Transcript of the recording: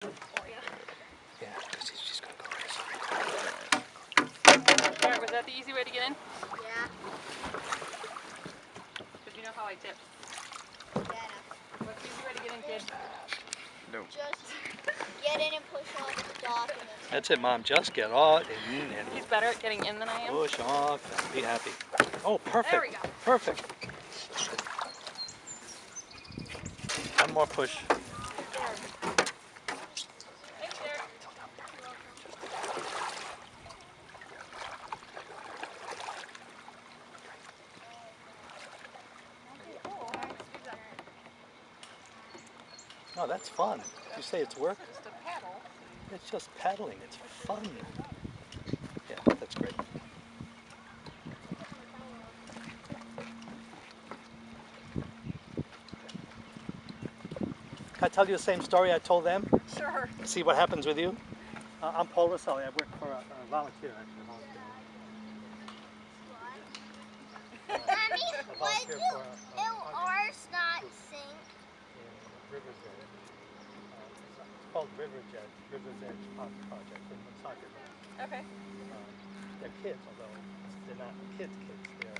Yeah, because he's just going to go right. Alright, was that the easy way to get in? Yeah. Did you know how I tip? Yeah. What's the easy way to get in, kid? No. Just get in and push off the dock and then... That's it, Mom. Just get out and He's better at getting in than I am. push off and be happy. Oh, perfect. There we go. Perfect. One more push. Thanks, Derek. Oh, that's fun. You say it's work? Just a paddle. It's just paddling. It's fun. Yeah, that's great. Can I tell you the same story I told them? Sure. See what happens with you? I'm Paul Roselli. I work for a volunteer, actually. Mommy, why do ours not sink? In River's Edge. It's called River's Edge Project in Woonsocket. Okay. They're kids, although they're not kids. They're